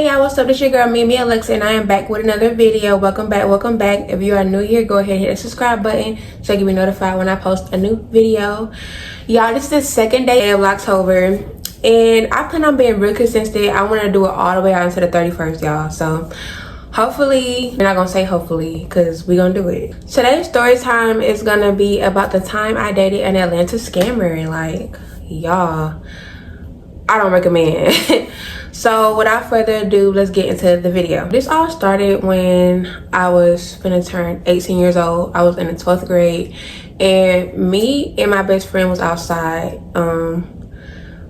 Hey y'all, what's up? This your girl Mimi Alexa, and I am back with another video. Welcome back. If you are new here, go ahead and hit the subscribe button so you can be notified when I post a new video. Y'all, this is the second day of October, and I plan on being real consistent. I want to do it all the way out until the 31st, y'all. So hopefully, I'm not gonna say hopefully because we're gonna do it. Today's story time is gonna be about the time I dated an Atlanta scammer. Like, y'all, I don't recommend. So without further ado, let's get into the video. This all started when I was gonna turn 18 years old. I was in the 12th grade, and me and my best friend was outside. I'm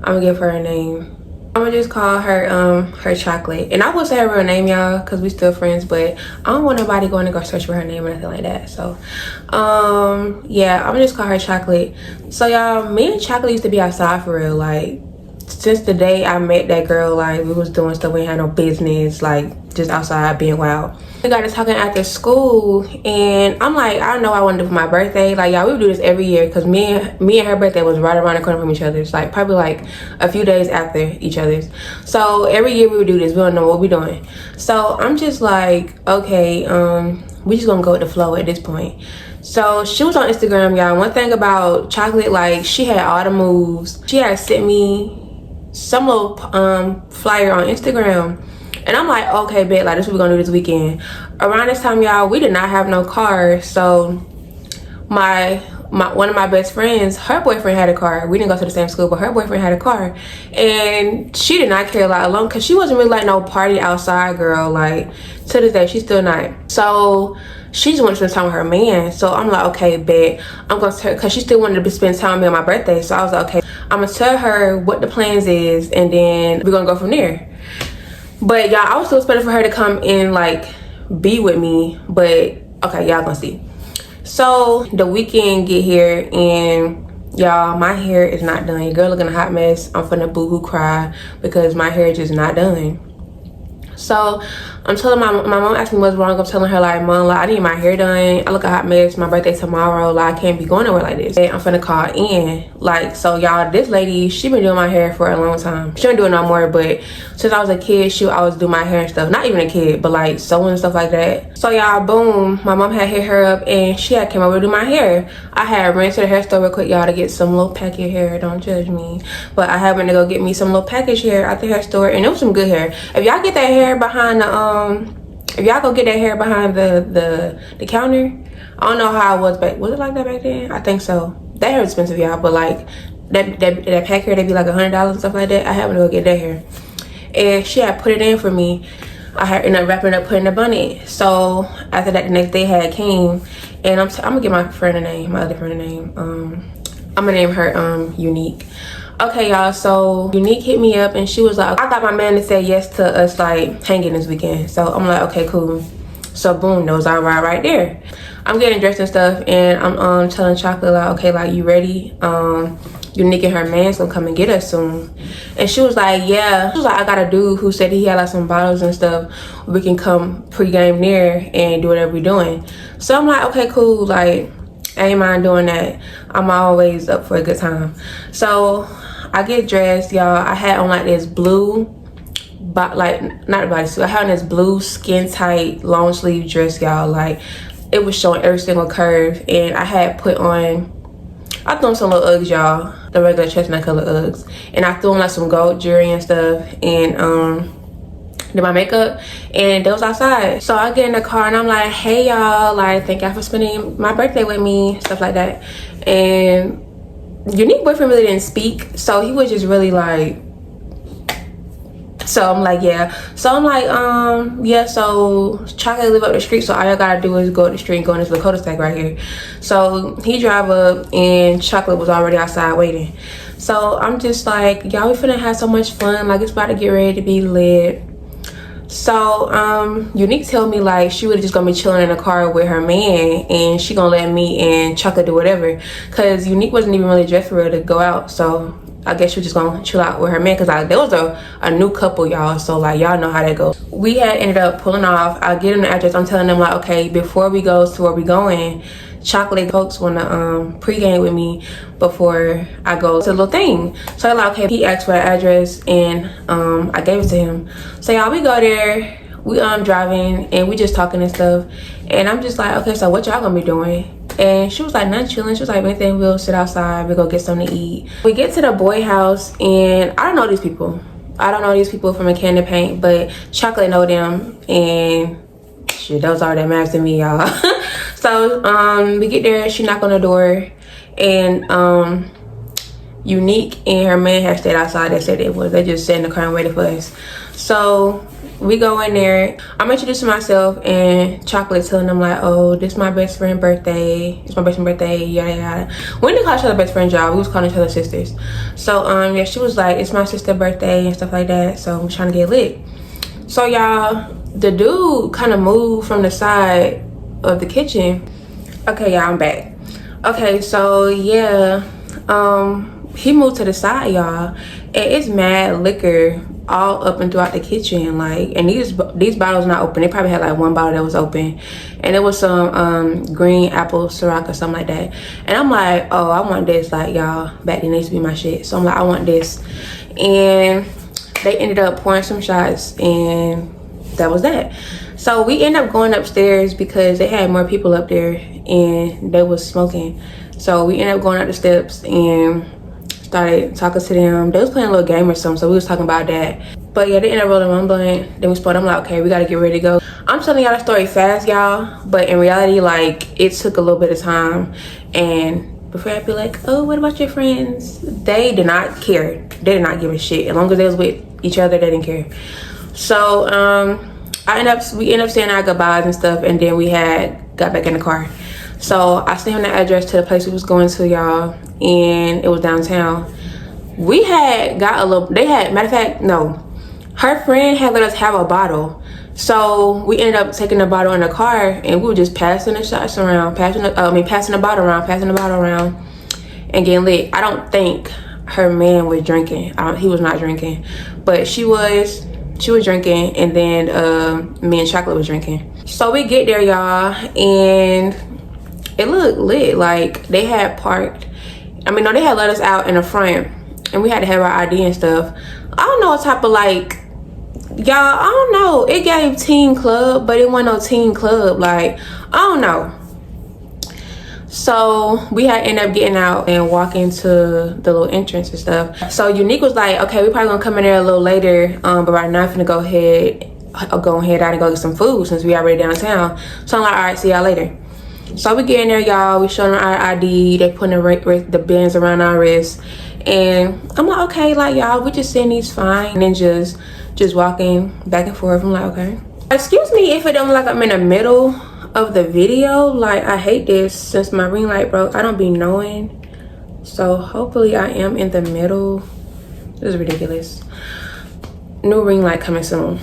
gonna give her a name. I'm gonna just call her her Chocolate, and I will say her real name, y'all, because we still friends, but I don't want nobody going to go search for her name or anything like that. So yeah, I'm gonna just call her Chocolate. So y'all, me and Chocolate used to be outside for real. Like, since the day I met that girl, like, we was doing stuff we ain't had no business, like just outside being wild. We got to talking after school, and I'm like, I don't know what I want to do for my birthday. Like, y'all, we would do this every year because me and her birthday was right around the corner from each other's, like probably like a few days after each other's. So every year we would do this. We don't know what we doing. So I'm just like, okay, we just gonna go with the flow at this point. So she was on Instagram, y'all. One thing about Chocolate, like, she had all the moves. She had sent me some little flyer on Instagram, and I'm like, okay, bet, like, this is what we're gonna do this weekend. Around this time, y'all, we did not have no car. So one of my best friends, her boyfriend had a car. We didn't go to the same school, but her boyfriend had a car, and she did not care a lot alone because she wasn't really like no party outside girl. Like, to this day, she's still not. So she just wanted to spend time with her man. So I'm like, okay, bet, I'm gonna tell her, because she still wanted to spend time with me on my birthday. So I was like, okay, I'm gonna tell her what the plans is, and then we're gonna go from there. But y'all, I was still expecting for her to come and like be with me, but okay, y'all gonna see. So the weekend get here, and y'all, my hair is not done. Your girl looking a hot mess. I'm finna boo-hoo cry because my hair is just not done. So I'm telling my mom asked me what's wrong. I'm telling her, like, Mom, like, I need my hair done. I look a hot mess. My birthday tomorrow. Like, I can't be going nowhere like this. And I'm finna call in. Like, so y'all, this lady, she been doing my hair for a long time. She don't do it no more, but since I was a kid, she would always do my hair and stuff. Not even a kid, but like sewing and stuff like that. So y'all, boom, my mom had hit her up, and she had came over to do my hair. I had ran to the hair store real quick, y'all, to get some little package hair. Don't judge me, but I happened to go get me some little package hair at the hair store, and it was some good hair. If y'all get that hair behind the if y'all go get that hair behind the counter, I don't know how it was back. Was it like that back then? I think so. That hair is expensive, y'all, but like that pack hair, they be like $100 and stuff like that. I happened to go get that hair, and she had put it in for me. I had ended up wrapping it up, putting it up on it. So after that, the next day had came, and I'm gonna give my friend a name, my other friend a name. I'm gonna name her Unique. Okay, y'all, so Unique hit me up, and she was like, I got my man to say yes to us like hanging this weekend. So I'm like, okay, cool. So boom, those are right there. I'm getting dressed and stuff, and I'm telling Chocolate, like, okay, like, you ready? Unique and her man's gonna come and get us soon. And she was like, yeah. She was like, I got a dude who said he had like some bottles and stuff. We can come pre-game there and do whatever we're doing. So I'm like, okay, cool. Like, I ain't mind doing that. I'm always up for a good time. So I get dressed, y'all. I had on like this blue, but like, not a bodysuit. I had on this blue skin tight long sleeve dress, y'all. Like, it was showing every single curve, and I had put on, I threw on some little Uggs, y'all, the regular chestnut color Uggs, and I threw on like some gold jewelry and stuff, and did my makeup, and they was outside. So I get in the car, and I'm like, hey y'all, like, thank y'all for spending my birthday with me, stuff like that. And Unique boyfriend really didn't speak, so he was just really like, so I'm like, yeah. So I'm like, yeah, so Chocolate live up the street, so all y'all gotta do is go up the street and go in this little cul-de-sac right here. So he drive up, and Chocolate was already outside waiting. So I'm just like, y'all, we finna have so much fun, like, it's about to get ready to be lit. So Unique told me like she was just gonna be chilling in the car with her man, and she gonna let me and Chocolate do whatever, because Unique wasn't even really dressed for real to go out. So I guess she was just gonna chill out with her man, because there was a new couple, y'all, so like y'all know how that goes. We had ended up pulling off. I get them the address. I'm telling them like, okay, before we go to where we going, chocolate folks want to pre-game with me before I go to the little thing. So I'm like, okay. He asked for the address, and I gave it to him. So y'all, we go there. We driving, and we just talking and stuff, and I'm just like, okay, so what y'all gonna be doing? And she was like, nothing, chilling. She was like, anything, we'll sit outside, we'll go get something to eat. We get to the boy house, and I don't know these people. I don't know these people from a can of paint, but chocolate know them, and shit, those are that matters to me, y'all. So we get there, she knock on the door, and Unique and her man had stayed outside. They said they just sat in the car and waited for us. So we go in there. I'm introducing myself, and Chocolate telling them like, oh, this my best friend's birthday. It's my best friend's birthday, yada yada. We didn't call each other best friends, y'all. We was calling each other sisters. So yeah, she was like, it's my sister's birthday and stuff like that. So I'm trying to get lit. So y'all, the dude kind of moved from the side of the kitchen. Okay, y'all, I'm back. Okay, so yeah, he moved to the side, y'all, and it's mad liquor all up and throughout the kitchen, like, and these bottles not open. They probably had like one bottle that was open, and it was some green apple Ciroc or something like that. And I'm like, oh, I want this. Like, y'all, back then they used to be my shit, so I'm like, I want this. And they ended up pouring some shots, and that was that. So we ended up going upstairs because they had more people up there and they was smoking. So we ended up going up the steps and started talking to them. They was playing a little game or something, so we was talking about that. But yeah, they ended up rolling one blunt. Then we split. I'm like, okay, we gotta get ready to go. I'm telling y'all the story fast, y'all, but in reality, like, it took a little bit of time. And before I'd be like, oh, what about your friends? They did not care. They did not give a shit. As long as they was with each other, they didn't care. So we ended up saying our goodbyes and stuff, and then we got back in the car. So I sent him the address to the place we was going to, y'all, and it was downtown. We had got a little, matter of fact, no, her friend had let us have a bottle. So we ended up taking the bottle in the car, and we were just passing the shots around, passing the bottle around, and getting lit. I don't think her man was drinking. He was not drinking, but she was drinking, and then me and Chocolate was drinking. So we get there, y'all, and it looked lit. Like, they had parked, no, they had let us out in the front, and we had to have our ID and stuff. I don't know what type of, like, y'all, I don't know. It gave teen club, but it wasn't no teen club. Like, I don't know. So we had ended up getting out and walking to the little entrance and stuff. So Unique was like, okay, we probably gonna come in there a little later, but right now I'm finna go ahead out and go get some food since we already downtown. So I'm like, all right, see y'all later. So we get in there, y'all. We showing our ID. They putting the bands around our wrists, and I'm like, okay, like, y'all, we just saying these fine, and then just walking back and forth. I'm like, okay. Excuse me if it don't look like I'm in the middle of the video. Like, I hate this since my ring light broke. I don't be knowing, so hopefully I am in the middle. This is ridiculous. New ring light coming soon.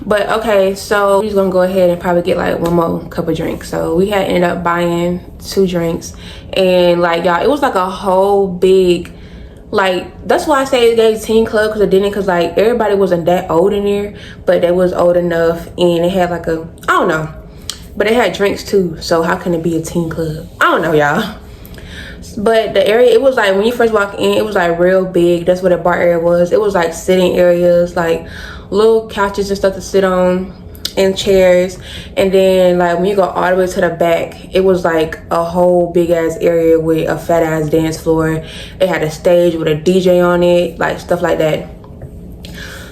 But okay, so we're gonna go ahead and probably get like one more cup of drinks. So we had ended up buying 2 drinks, and like, y'all, it was like a whole big, like, that's why I say it gave teen club, because it didn't, because like everybody wasn't that old in there, but they was old enough, and it had like I don't know, but it had drinks too, so how can it be a teen club? I don't know, y'all. But the area, it was like, when you first walk in, it was like real big. That's what the bar area was. It was like sitting areas, like little couches and stuff to sit on, and chairs. And then like when you go all the way to the back, it was like a whole big ass area with a fat ass dance floor. It had a stage with a DJ on it, like stuff like that.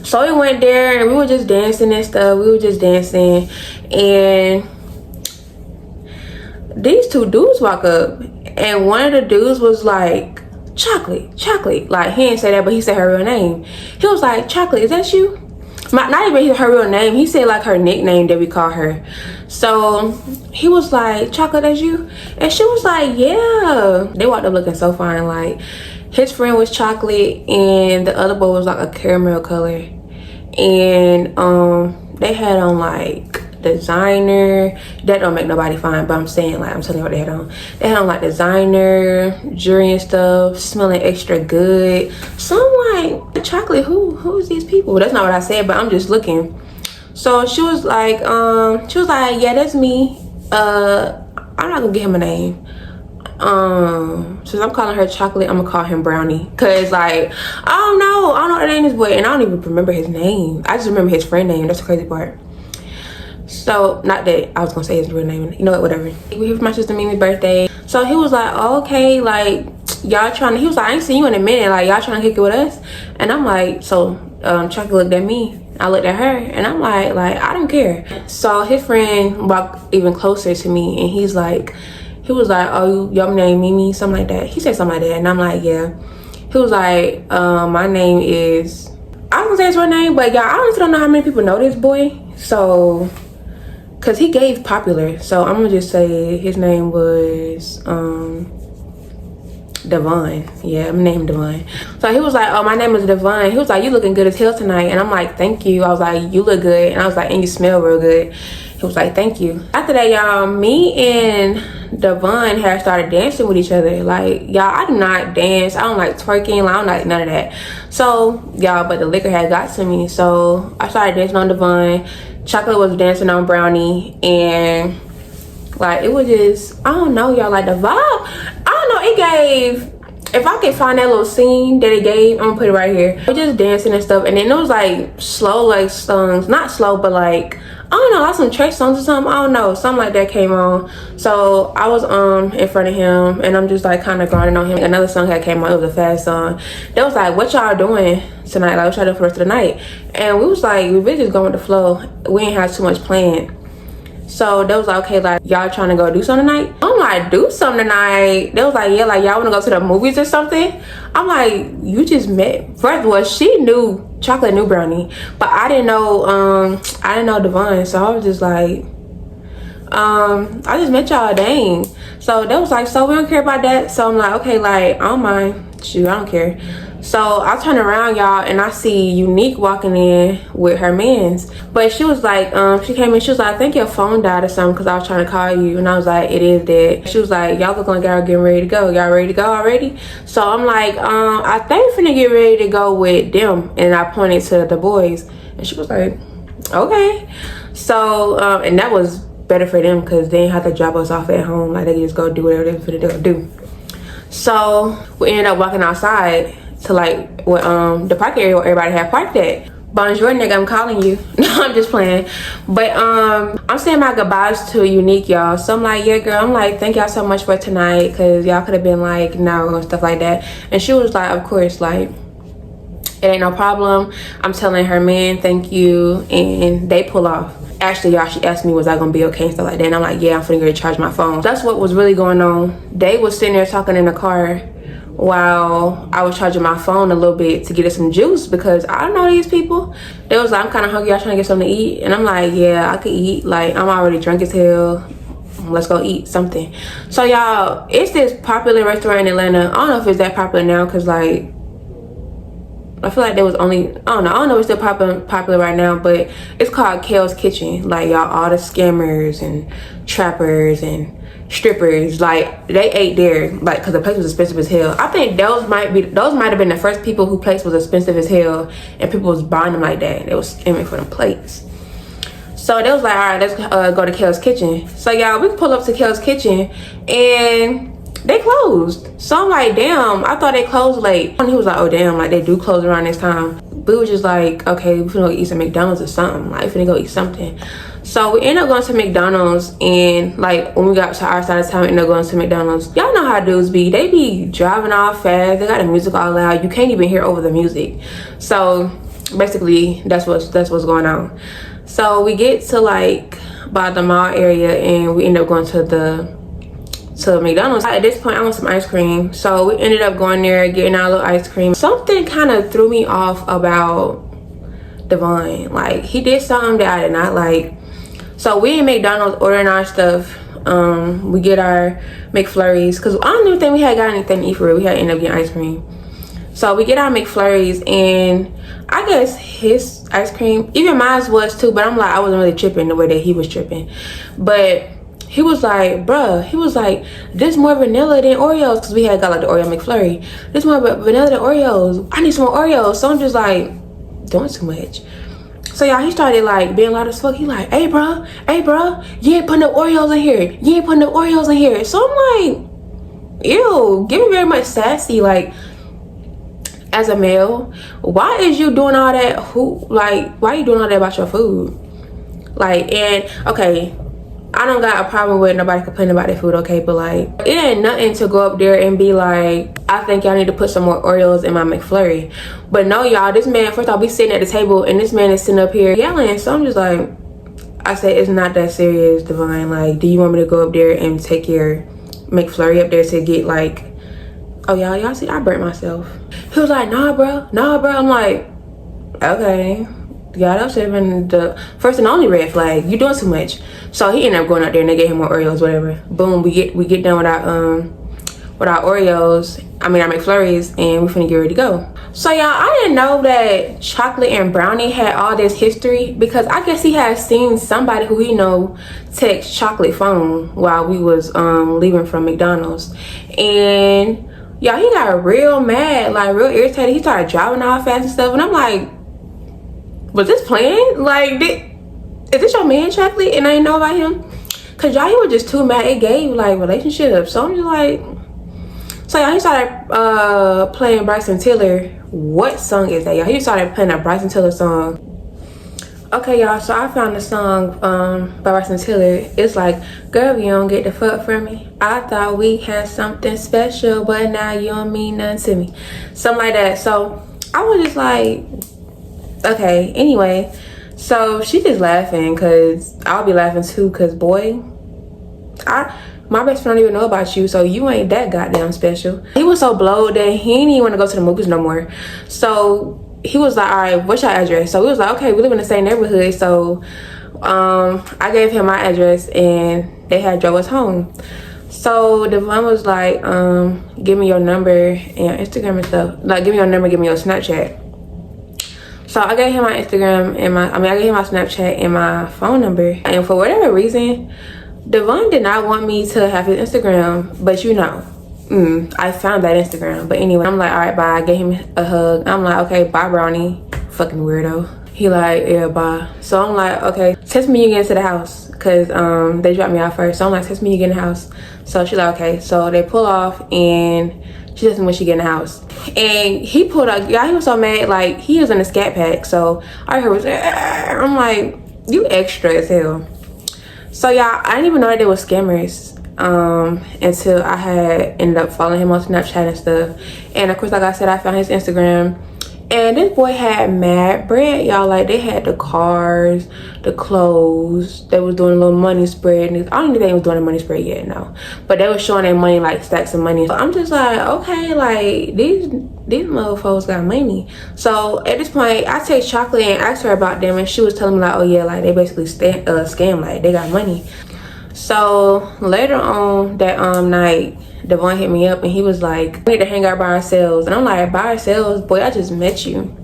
So we went there and we were just dancing and stuff. We were just dancing, and these 2 dudes walk up, and one of the dudes was like, Chocolate. Like, he didn't say that, but he said her real name. He was like, Chocolate, is that you? Not even her real name. He said like her nickname that we call her. So he was like, Chocolate, that's you? And she was like, yeah. They walked up looking so fine. Like, his friend was chocolate, and the other boy was like a caramel color. And they had on like designer. That don't make nobody fine, but I'm saying, like, I'm telling you what they had on. They had on like designer jewelry and stuff, smelling extra good. So I'm like, chocolate, who's these people? Well, that's not what I said, but I'm just looking. So she was like, yeah, that's me. I'm not gonna give him a name. Since I'm calling her chocolate, I'm gonna call him brownie, cause like I don't know what the name is, boy, and I don't even remember his name. I just remember his friend name. That's the crazy part. So not that I was gonna say his real name, you know what, whatever. We here for my sister Mimi's birthday, so he was like, oh, okay, like y'all trying to, he was like, I ain't seen you in a minute, like y'all trying to kick it with us. And I'm like, so chocolate looked at me, I looked at her, and I'm like I don't care. So his friend walked even closer to me, and he was like, oh, your name Mimi, something like that. He said something like that, and I'm like, yeah. He was like, my name is, I was gonna say his real name, but y'all, I honestly don't know how many people know this boy. So, cause he gave popular, so I'm gonna just say his name was Devon. Yeah, I'm named Devon. So he was like, oh, my name is Devon. He was like, you looking good as hell tonight. And I'm like, thank you. I was like, you look good. And I was like, and you smell real good. He was like, thank you. After that, y'all, me and Devon had started dancing with each other. Like, y'all, I do not dance. I don't like twerking. Like, I don't like none of that. So, y'all, but the liquor had got to me. So I started dancing on Devon. Chocolate was dancing on Brownie. And like, it was just, I don't know, y'all, like the vibe, I don't know, it gave, if I could find that little scene that it gave, I'm gonna put it right here. We're just dancing and stuff, and then it was like slow, like songs, not slow, but like, I don't know, like some church songs or something, I don't know, something like that came on. So I was in front of him, and I'm just like kind of grinding on him. Another song that came on, it was a fast song. They was like, what y'all doing tonight? Like, what y'all doing for the rest of the night? And we was like, we really just going with the flow. We ain't have too much planned. So they was like, okay, like y'all trying to go do something tonight? I'm like, do something tonight? They was like, yeah, like y'all want to go to the movies or something? I'm like, you just met. First of all, she knew Chocolate, knew Brownie, but I didn't know Devon. So I was just like, I just met y'all, dang. So they was like, so we don't care about that. So I'm like, okay, like I don't mind, shoot, I don't care. So I turn around, y'all, and I see Unique walking in with her mans. But she was like, she came in, she was like, I think your phone died or something, because I was trying to call you. And I was like, it is dead. She was like, y'all look like y'all getting ready to go. Y'all ready to go already? So I'm like, I think we're finna get ready to go with them. And I pointed to the boys. And she was like, okay. So, and that was better for them, because they didn't have to drop us off at home. Like, they could just go do whatever they were finna do. So we ended up walking outside to like what the park area where everybody had parked at. Bonjour, nigga, I'm calling you. No, I'm just playing. But I'm saying my goodbyes to Unique, y'all. So I'm like, yeah, girl, I'm like, thank y'all so much for tonight, because y'all could have been like, no, and stuff like that. And she was like, of course, like, it ain't no problem. I'm telling her man thank you, and they pull off. Actually, y'all, she asked me was I gonna be okay and stuff like that, and I'm like, yeah, I'm finna go charge my phone. That's what was really going on. They was sitting there talking in the car while I was charging my phone a little bit to get us some juice, because I don't know these people. They was like, I'm kind of hungry, y'all trying to get something to eat? And I'm like, yeah, I could eat. Like, I'm already drunk as hell. Let's go eat something. So y'all, it's this popular restaurant in Atlanta. I don't know if it's that popular now, because like, I feel like there was only, I don't know if it's still popular right now, but it's called Kale's Kitchen. Like, y'all, all the scammers and trappers and strippers, like, they ate there, like, because the place was expensive as hell. I think those might have been the first people whose place was expensive as hell, and people was buying them like that. They was scamming for them plates. So they was like, all right, let's go to Kale's Kitchen. So y'all, we pull up to Kale's Kitchen, and they closed. So I'm like, damn, I thought they closed late. And he was like, oh damn, like they do close around this time. We was just like, okay, we finna go eat some McDonald's or something. Like, finna go eat something. So we ended up going to McDonald's, and like when we got to our side of town, we ended up going to McDonald's. Y'all know how dudes be. They be driving off fast. They got the music all loud. You can't even hear over the music. So basically, that's what's going on. So we get to like by the mall area, and we end up going to McDonald's. At this point, I want some ice cream. So we ended up going there, getting our little ice cream. Something kind of threw me off about Devon. Like, he did something that I did not like. So we in McDonald's ordering our stuff. We get our McFlurries, because I don't even think we had got anything to eat for real. We had ended up getting ice cream. So we get our McFlurries, and I guess his ice cream, even mine was too, but I'm like, I wasn't really tripping the way that he was tripping. But he was like, bruh, he was like, this more vanilla than Oreos, because we had got like the Oreo McFlurry. This more vanilla than Oreos. I need some more Oreos. So I'm just like, doing too much. So y'all, he started like being loud as fuck. He like, hey bro, you ain't putting no Oreos in here. You ain't putting no Oreos in here. So I'm like, ew, give me very much sassy. Like, as a male, why is you doing all that? Why are you doing all that about your food? Like, and okay, I don't got a problem with nobody complaining about their food, okay, but like, it ain't nothing to go up there and be like, I think y'all need to put some more Oreos in my McFlurry. But no, y'all, this man, first off, we sitting at the table and this man is sitting up here yelling. So I'm just like, I said, it's not that serious, Divine. Like, do you want me to go up there and take your McFlurry up there to get like, oh y'all see, I burnt myself. He was like, nah bro. I'm like, okay, yeah, that should have been the first and only red flag. You doing too much. So he ended up going out there and they gave him more Oreos, whatever. Boom, we get done with our Oreos, our McFlurries, and we finna get ready to go. So y'all, I didn't know that Chocolate and Brownie had all this history, because I guess he had seen somebody who he know text Chocolate phone while we was leaving from McDonald's. And y'all, he got real mad, like real irritated. He started driving all fast and stuff, and I'm like, was this planned? Like, is this your man, Chocolate, and I didn't know about him? Cause y'all, he was just too mad. It gave like relationships. So I'm just like, so y'all, he started playing Bryson Tiller. What song is that, y'all? He started playing a Bryson Tiller song. Okay, y'all, so I found the song by Bryson Tiller. It's like, girl, you don't get the fuck from me. I thought we had something special, but now you don't mean nothing to me. Something like that. So I was just like, okay, anyway. So she just laughing, because I'll be laughing too, because boy, my best friend don't even know about you, so you ain't that goddamn special. He was so blowed that he didn't even want to go to the movies no more. So he was like, all right, what's your address? So we was like, okay, we live in the same neighborhood. So I gave him my address and they had drove us home. So Devon was like, give me your number and your Instagram and stuff. Like, give me your number, give me your Snapchat. So I gave him my Instagram and I gave him my Snapchat and my phone number. And for whatever reason, Devon did not want me to have his Instagram, but you know, I found that Instagram. But anyway, I'm like, all right, bye. I gave him a hug. I'm like, okay, bye, Brownie. Fucking weirdo. He like, yeah, bye. So I'm like, okay, text me when you get into the house, because they dropped me off first. So I'm like, text me when you get in the house. So she's like, okay. So they pull off and she texts me when she get in the house. And he pulled up, y'all, he was so mad. Like, he was in a scat pack. So I heard was, I'm like, you extra as hell. So y'all, I didn't even know that they were scammers until I had ended up following him on Snapchat and stuff. And of course, like I said, I found his Instagram, and this boy had mad bread, y'all. Like, they had the cars, the clothes. They was doing a little money spread. And I don't think they was doing a money spread yet, no. But they was showing their money, like stacks of money. So I'm just like, okay, like these motherfuckers got money. So at this point, I text Chocolate and asked her about them, and she was telling me like, oh yeah, like they basically scam, like they got money. So later on that night, Devon hit me up and he was like, we need to hang out by ourselves. And I'm like, by ourselves? Boy, I just met you.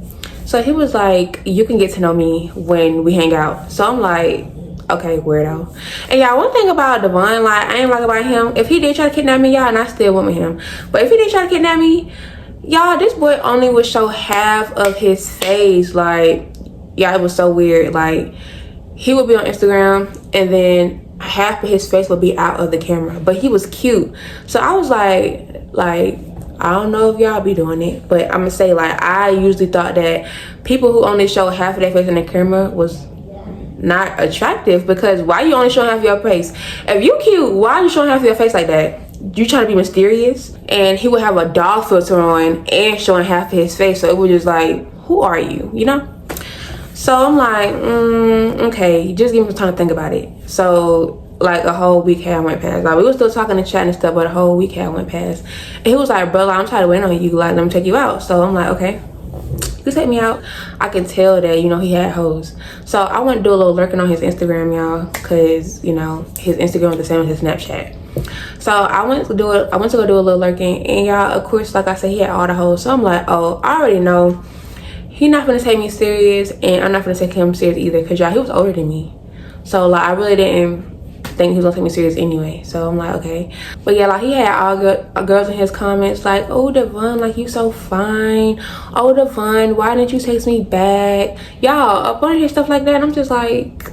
So he was like, you can get to know me when we hang out. So I'm like, okay, weirdo. And y'all, one thing about Devon, like, I ain't like about him, if he did try to kidnap me, y'all, and I still went with him, but if he did try to kidnap me, y'all, this boy only would show half of his face. Like, yeah, it was so weird. Like, he would be on Instagram and then half of his face would be out of the camera, but he was cute. So I was like I don't know if y'all be doing it, but I'm gonna say, like, I usually thought that people who only show half of their face in the camera was not attractive, because why you only showing half of your face? If you cute, why are you showing half of your face like that? You trying to be mysterious? And he would have a doll filter on and showing half of his face, so it was just like, who are you, you know? So I'm like, okay, just give me some time to think about it. So like a whole week had went past. Like, we were still talking and chatting and stuff, but a whole week had went past. And he was like, bro, like, I'm tired of waiting on you. Like, let me take you out. So I'm like, okay. he take me out. I can tell that, you know, he had hoes. So I went to do a little lurking on his Instagram, y'all, because, you know, his Instagram was the same as his Snapchat. So I went to go do a little lurking, and y'all, of course, like I said, he had all the hoes. So I'm like, oh, I already know he not gonna take me serious, and I'm not gonna take him serious either, because y'all, he was older than me. So like I really didn't think he was gonna take me serious anyway. So I'm like, okay. But yeah, like he had all girls in his comments like, oh Devon, like you so fine. Oh Devon, why didn't you text me back? Y'all, a bunch of stuff like that. And I'm just like,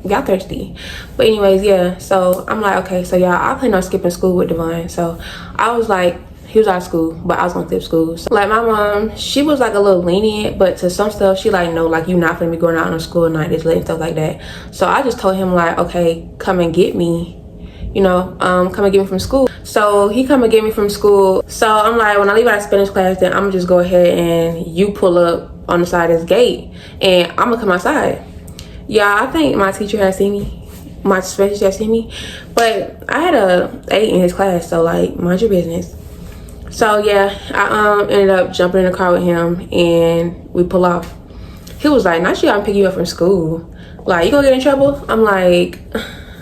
y'all thirsty. But anyways, yeah, so I'm like, okay, so y'all, I plan on skipping school with Devon. So I was like, he was out of school, but I was gonna skip school. So like my mom, she was like a little lenient, but to some stuff she like, no, like you not gonna be going out on school night this late and stuff like that. So I just told him like, okay, come and get me, you know, come and get me from school. So he come and get me from school. So I'm like, when I leave out of Spanish class, then I'm gonna just go ahead and you pull up on the side of this gate and I'm gonna come outside. Yeah, I think my teacher has seen me, my special teacher has seen me, but I had a 8 in his class, so like mind your business. So yeah, I ended up jumping in the car with him and we pull off. He was like, not sure I'm picking you up from school. Like, you gonna get in trouble? I'm like,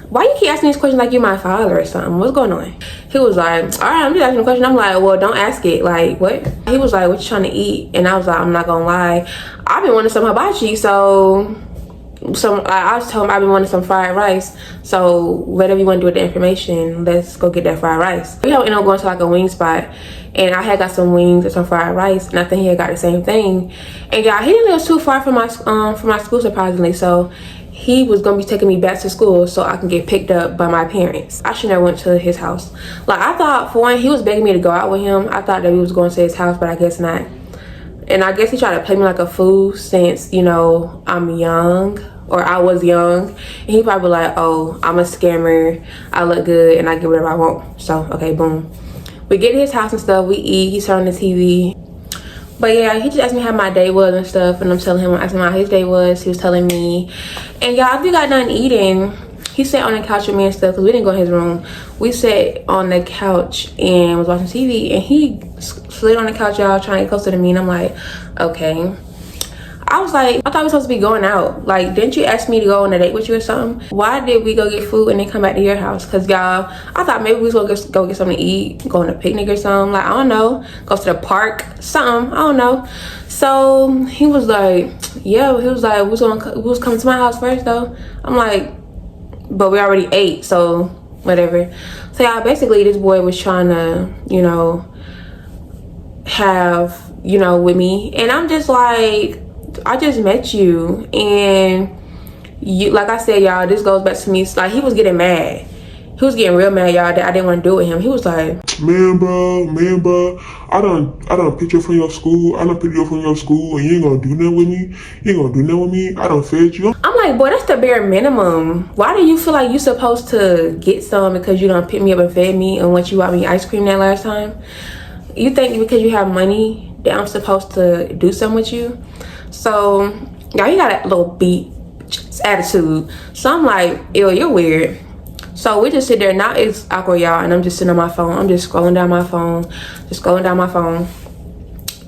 why you keep asking these questions like you're my father or something? What's going on? He was like, all right, I'm just asking a question. I'm like, well, don't ask it. Like, what? He was like, what you trying to eat? And I was like, I'm not gonna lie, I've been wanting some hibachi, so I was telling him I've been wanting some fried rice, so whatever you want to do with the information, let's go get that fried rice. We ended up going to like a wing spot, and I had got some wings and some fried rice, and I think he had got the same thing. And yeah, he didn't live too far from my school, surprisingly, so he was gonna be taking me back to school so I can get picked up by my parents. I should never went to his house. Like, I thought, for one, he was begging me to go out with him. I thought that we was going to his house, but I guess not. And I guess he tried to play me like a fool since, you know, I'm young, or I was young. And he probably like, oh, I'm a scammer, I look good, and I get whatever I want. So, okay, boom. We get to his house and stuff, we eat, he's turning the TV. But yeah, he just asked me how my day was and stuff, and I'm telling him, asking him how his day was. He was telling me. And y'all, after we got done eating, he sat on the couch with me and stuff, because we didn't go in his room. We sat on the couch and was watching TV, and he slid on the couch, y'all, trying to get closer to me, and I'm like, okay. I was like, I thought we were supposed to be going out. Like, didn't you ask me to go on a date with you or something? Why did we go get food and then come back to your house? Because y'all, I thought maybe we was gonna go get something to eat, go on a picnic or something. Like, I don't know, go to the park, something, I don't know. So he was like, yeah, he was like, we was coming to my house first though. I'm like, but we already ate, so whatever. So yeah, basically this boy was trying to, you know, have, you know, with me, and I'm just like, I just met you, and you, like I said, y'all, this goes back to me. Like, he was getting mad. He was getting real mad, y'all, that I didn't want to do it with him. He was like, man, bro, I done picked you up from your school. I done picked you up from your school, and you ain't gonna do nothing with me. You ain't gonna do nothing with me. I done fed you. I'm like, boy, that's the bare minimum. Why do you feel like you supposed to get some because you done picked me up and fed me and went you out me ice cream that last time? You think because you have money that I'm supposed to do something with you? So y'all, he got a little beat attitude. So I'm like, ew, you're weird. So we just sit there. Now it's awkward, y'all, and I'm just sitting on my phone. I'm just scrolling down my phone,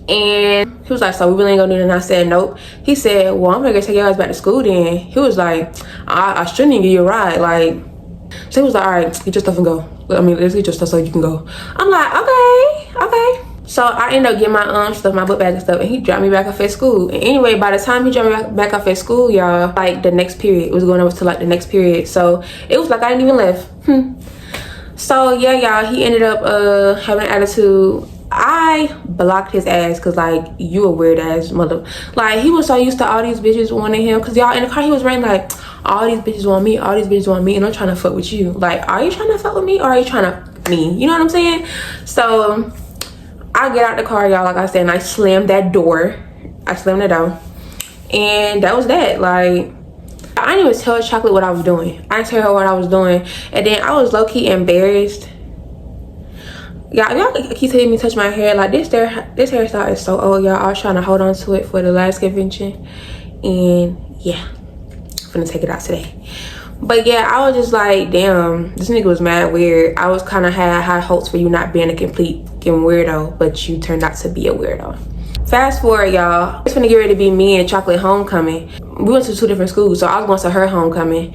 and he was like, so we really ain't gonna do nothing? I said, nope. He said, well, I'm gonna go take your ass back to school then. He was like, I shouldn't even give you a ride. Like, so he was like, all right, get your stuff and go. I mean, let's get your stuff so you can go. I'm like, okay. So I ended up getting my stuff, my book bag and stuff, and he dropped me back off at school. And anyway, by the time he dropped me back off at school, y'all, like the next period, it was going over to like the next period. So it was like I didn't even left. So yeah, y'all, he ended up having an attitude. I blocked his ass because like, you a weird ass mother. Like, he was so used to all these bitches wanting him, because y'all, in the car he was ranting like, all these bitches want me, all these bitches want me, and I'm trying to fuck with you. Like, are you trying to fuck with me, or are you trying to fuck me? You know what I'm saying? So I get out the car, y'all, like I said, and I slammed that door. I slammed it down, and that was that. Like, I didn't even tell Chocolate what I was doing. I didn't tell her what I was doing, and then I was low-key embarrassed. Y'all keep telling me to touch my hair. Like, this hairstyle is so old, y'all. I was trying to hold on to it for the last convention, and yeah, I'm gonna take it out today. But yeah, I was just like, damn, this nigga was mad weird. I was kind of had high hopes for you not being a complete weirdo, but you turned out to be a weirdo. fast forward, y'all. It's gonna get ready to be me and Chocolate homecoming. We went to 2 different schools, so I was going to her homecoming,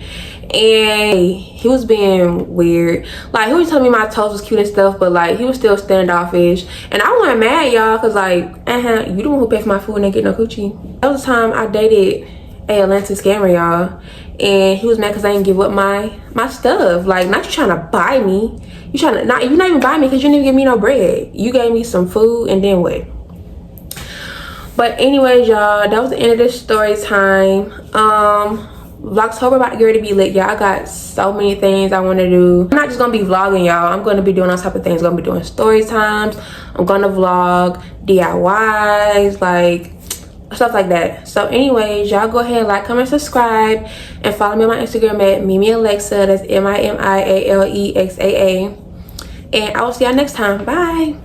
and he was being weird. Like, he was telling me my toes was cute and stuff, but like he was still standoffish, and I wasn't mad, y'all, because like, you the one who paid for my food and didn't get no coochie. That was the time I dated a Atlanta scammer, y'all, and he was mad because I didn't give up my stuff. Like, not you trying to buy me, you're not even buying me because you didn't even give me no bread. You gave me some food, and then what? But anyways, y'all, that was the end of this story time. Vlogtober about to get ready to be lit, y'all. I got so many things I want to do. I'm not just gonna be vlogging, y'all. I'm gonna be doing all type of things. I'm gonna be doing story times. I'm gonna vlog DIYs, like stuff like that. So anyways, y'all go ahead, like, comment, subscribe, and follow me on my Instagram at MimiAlexa. That's MIMIALEXAA. And I will see y'all next time. Bye.